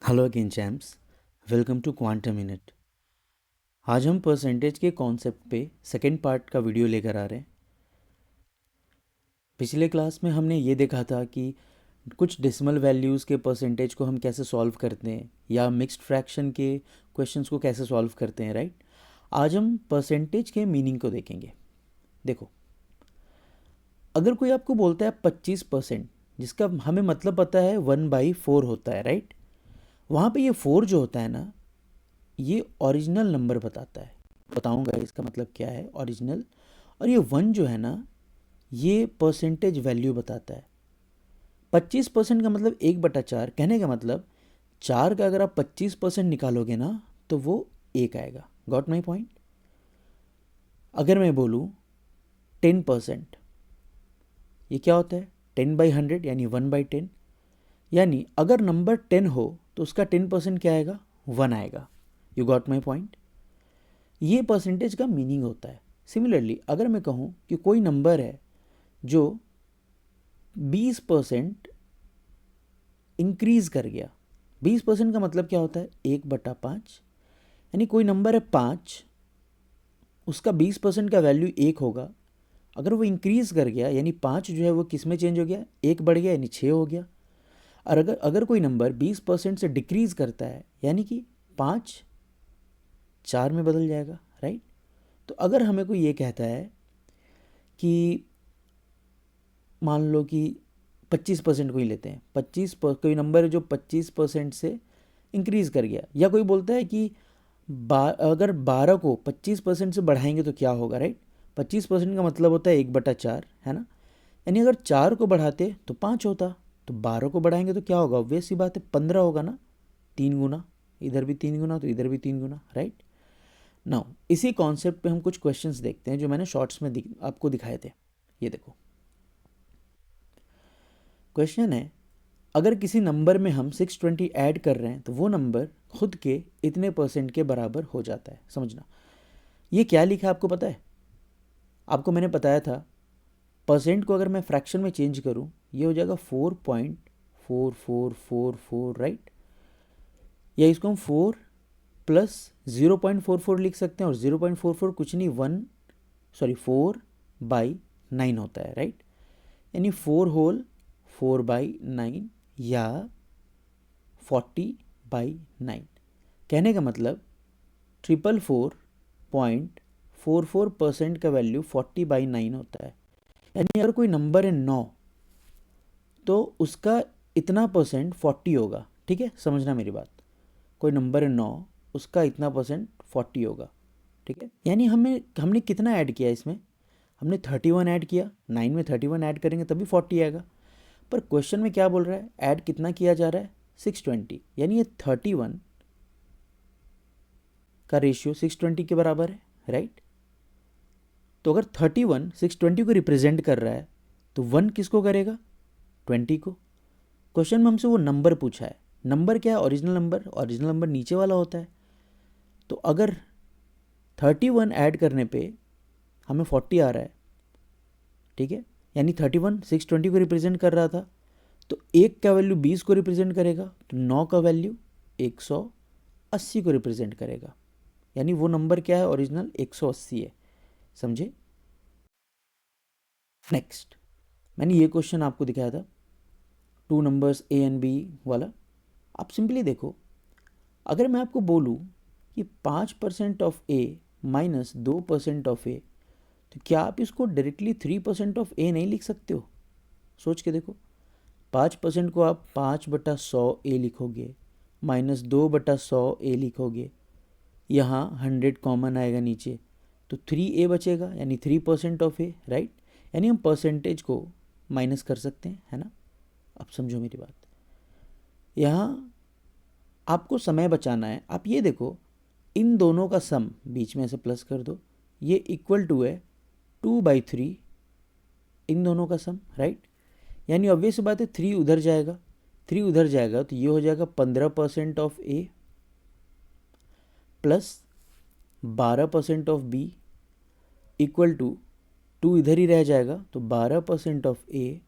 Hello again champs, welcome to quantum minute. आज हम percentage के कॉन्सेप्ट पे सेकेंड पार्ट का वीडियो लेकर आ रहे हैं। पिछले क्लास में हमने ये देखा था कि कुछ डेसिमल वैल्यूज़ के परसेंटेज को हम कैसे सॉल्व करते हैं या मिक्स्ड फ्रैक्शन के क्वेश्चंस को कैसे सॉल्व करते हैं, राइट। आज हम परसेंटेज के मीनिंग को देखेंगे। देखो, अगर कोई आपको बोलता है 25%, जिसका हमें मतलब पता है 1/4 होता है, राइट। वहाँ पे ये 4 जो होता है ना, ये ओरिजिनल नंबर बताता है। बताऊंगा इसका मतलब क्या है ओरिजिनल। और ये 1 जो है ना, ये परसेंटेज वैल्यू बताता है। 25% का मतलब 1/4। कहने का मतलब 4 का अगर आप 25% निकालोगे ना, तो वो 1 आएगा। Got my point. अगर मैं बोलूँ 10%, ये क्या होता है? 10/100 यानी 1/10। यानी अगर नंबर 10 हो तो उसका 10% क्या आएगा? 1 आएगा। You got my point. ये परसेंटेज का मीनिंग होता है। सिमिलरली अगर मैं कहूँ कि कोई नंबर है जो 20% इंक्रीज कर गया। 20% का मतलब क्या होता है? 1/5। यानी कोई नंबर है 5, उसका 20% का वैल्यू 1 होगा। अगर वो इंक्रीज कर गया यानी 5 जो है वो किस में चेंज हो गया? 1 बढ़ गया यानी 6 हो गया। और अगर अगर कोई नंबर 20% से डिक्रीज करता है यानी कि 5 4 में बदल जाएगा, राइट। तो अगर हमें कोई ये कहता है कि मान लो कि 25% को ही लेते हैं, कोई नंबर है जो 25% से इंक्रीज कर गया, या कोई बोलता है कि अगर 12 को 25% से बढ़ाएंगे तो क्या होगा, राइट। 25% का मतलब होता है 1/4, है ना। यानी अगर 4 को बढ़ाते तो 5 होता, तो 12 को बढ़ाएंगे तो क्या होगा? ऑब्वियस सी बात है, 15 होगा ना। 3 गुना, इधर भी 3 गुना तो इधर भी 3 गुना, राइट। नाउ इसी कॉन्सेप्ट पे हम कुछ क्वेश्चंस देखते हैं जो मैंने शॉर्ट्स में आपको दिखाए थे। ये देखो, क्वेश्चन है, अगर किसी नंबर में हम 620 ऐड कर रहे हैं तो वो नंबर खुद के इतने परसेंट के बराबर हो जाता है। समझना, ये क्या लिखा है आपको पता है? आपको मैंने बताया था परसेंट को अगर मैं फ्रैक्शन में चेंज करूं, ये हो जाएगा 4.4444, राइट। या इसको हम 4 प्लस 0.44 लिख सकते हैं, और 0.44 कुछ नहीं 4/9 होता है, राइट। यानी 4 होल 4/9 या 40/9। कहने का मतलब 444.44% का वैल्यू 40/9 होता है। यानी अगर कोई नंबर है 9, तो उसका इतना परसेंट 40 होगा। ठीक है, समझना मेरी बात। कोई नंबर है 9, उसका इतना परसेंट 40 होगा। ठीक है, यानी हमने कितना ऐड किया इसमें? हमने 31 ऐड किया। 9 में 31 ऐड करेंगे तभी 40 आएगा। पर क्वेश्चन में क्या बोल रहा है? ऐड कितना किया जा रहा है? 620। यानी ये 31 का रेशियो 620 के बराबर है, राइट। तो अगर 31 620 को रिप्रेजेंट कर रहा है तो 1 किसको करेगा? 20 को। क्वेश्चन में हमसे वो नंबर पूछा है। नंबर क्या है? Original number. ओरिजिनल नंबर नीचे वाला होता है। तो अगर 31 ऐड करने पे हमें 40 आ रहा है, ठीक है, यानी 31 620 को रिप्रेजेंट कर रहा था, तो 1 का वैल्यू 20 को रिप्रेजेंट करेगा, तो 9 का वैल्यू 180 को रिप्रेजेंट करेगा। यानी वो नंबर क्या है? ओरिजिनल 180 है। समझे? नेक्स्ट, मैंने ये क्वेश्चन आपको दिखाया था, 2 नंबर्स ए एंड बी वाला। आप सिंपली देखो, अगर मैं आपको बोलूँ कि 5% ऑफ ए माइनस 2% ऑफ ए, तो क्या आप इसको डायरेक्टली 3% ऑफ ए नहीं लिख सकते हो? सोच के देखो। 5% को आप 5/100 ए लिखोगे, माइनस 2/100 ए लिखोगे, यहाँ 100 कॉमन आएगा नीचे, तो 3 ए बचेगा, यानी 3% ऑफ ए, राइट। यानी हम परसेंटेज को माइनस कर सकते हैं, है ना। अब समझो मेरी बात। यहाँ आपको समय बचाना है। आप ये देखो, इन दोनों का सम बीच में से प्लस कर दो, ये इक्वल टू है 2/3 इन दोनों का सम, राइट। यानी ऑब्वियस बात है 3 उधर जाएगा, 3 उधर जाएगा तो ये हो जाएगा 15% of A plus 12% of B equal to 2 इधर ही रह जाएगा, तो 12% of A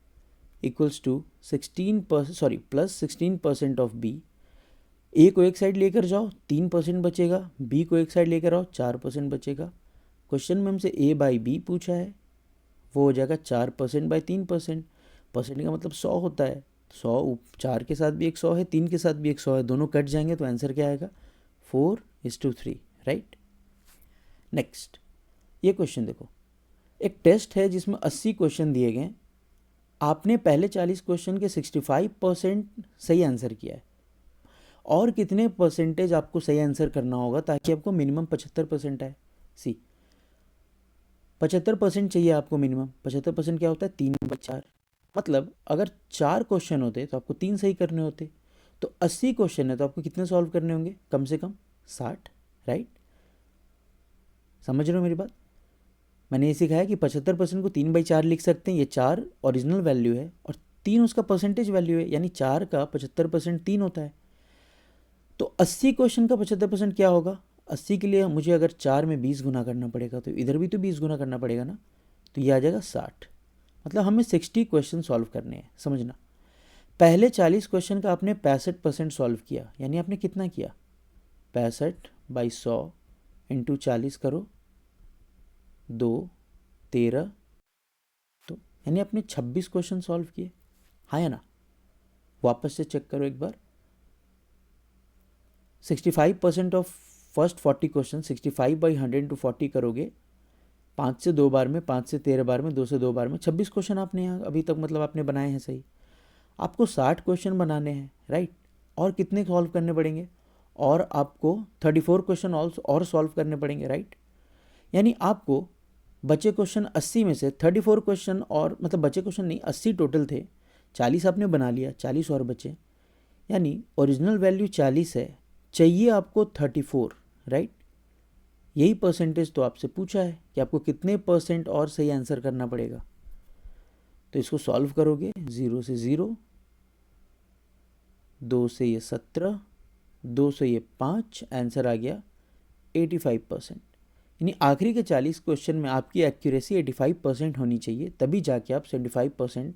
equals to 16%, sorry plus 16% of B A को एक साइड लेकर जाओ 3% बचेगा, बी को एक साइड लेकर आओ 4% बचेगा। क्वेश्चन में हमसे ए बाई बी पूछा है, वो हो जाएगा 4% बाई 3%। परसेंट का मतलब 100 होता है, 100 4 के साथ भी एक 100 है, 3 के साथ भी एक 100 है, दोनों कट जाएंगे तो आंसर क्या आएगा 4:3, राइट। नेक्स्ट ये क्वेश्चन देखो, एक टेस्ट है जिसमें 80 क्वेश्चन दिए गए, आपने पहले 40 क्वेश्चन के 65% सही आंसर किया है, और कितने परसेंटेज आपको सही आंसर करना होगा ताकि आपको मिनिमम 75% आए। सी 75% चाहिए आपको मिनिमम। 75% क्या होता है 3/4, मतलब अगर 4 क्वेश्चन होते तो आपको 3 सही करने होते, तो 80 क्वेश्चन है तो आपको कितने सॉल्व करने होंगे, कम से कम 60, राइट। समझ रहे हो मेरी बात? मैंने ये सिखाया कि 75% को 3/4 लिख सकते हैं, ये 4 ओरिजिनल वैल्यू है और 3 उसका परसेंटेज वैल्यू है, यानी 4 का 75% 3 होता है। तो 80 क्वेश्चन का 75% क्या होगा, 80 के लिए मुझे अगर 4 में 20 गुना करना पड़ेगा तो इधर भी तो 20 गुना करना पड़ेगा ना, तो ये आ जाएगा 60। मतलब हमें 60 क्वेश्चन सॉल्व करने हैं, समझना। पहले 40 क्वेश्चन का आपने 65% सॉल्व किया, यानी आपने कितना किया 65/100 इंटू 40 करो 2 13, तो यानी आपने 26 क्वेश्चन सॉल्व किए, हाँ या ना? वापस से चेक करो एक बार। 65% ऑफ फर्स्ट 40 क्वेश्चन, 65/100 इंटू 40 करोगे, 5 से 2 बार में, 5 से 13 बार में, 2 से 2 बार में 26 क्वेश्चन आपने यहाँ अभी तक मतलब आपने बनाए हैं सही। आपको 60 क्वेश्चन बनाने हैं, राइट। और कितने सॉल्व करने पड़ेंगे, और आपको 34 क्वेश्चन और सॉल्व करने पड़ेंगे, राइट। यानी आपको बचे क्वेश्चन 80 में से 34 क्वेश्चन, और मतलब बचे क्वेश्चन नहीं 80 टोटल थे, 40 आपने बना लिया, 40 और बचे, यानी ओरिजिनल वैल्यू 40 है, चाहिए आपको 34, राइट। यही परसेंटेज तो आपसे पूछा है कि आपको कितने % और सही आंसर करना पड़ेगा। तो इसको सॉल्व करोगे, 0 से 0, 2 से ये 17, 2 से ये 5, आंसर आ गया 85%। यानी आखिरी के 40 क्वेश्चन में आपकी एक्यूरेसी 85% होनी चाहिए, तभी जाके आप 75%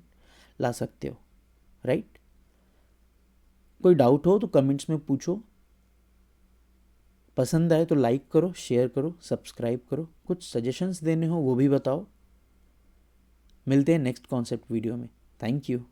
ला सकते हो, राइट। कोई डाउट हो तो कमेंट्स में पूछो, पसंद आए तो लाइक करो, शेयर करो, सब्सक्राइब करो, कुछ सजेशंस देने हो वो भी बताओ। मिलते हैं नेक्स्ट कॉन्सेप्ट वीडियो में। Thank you.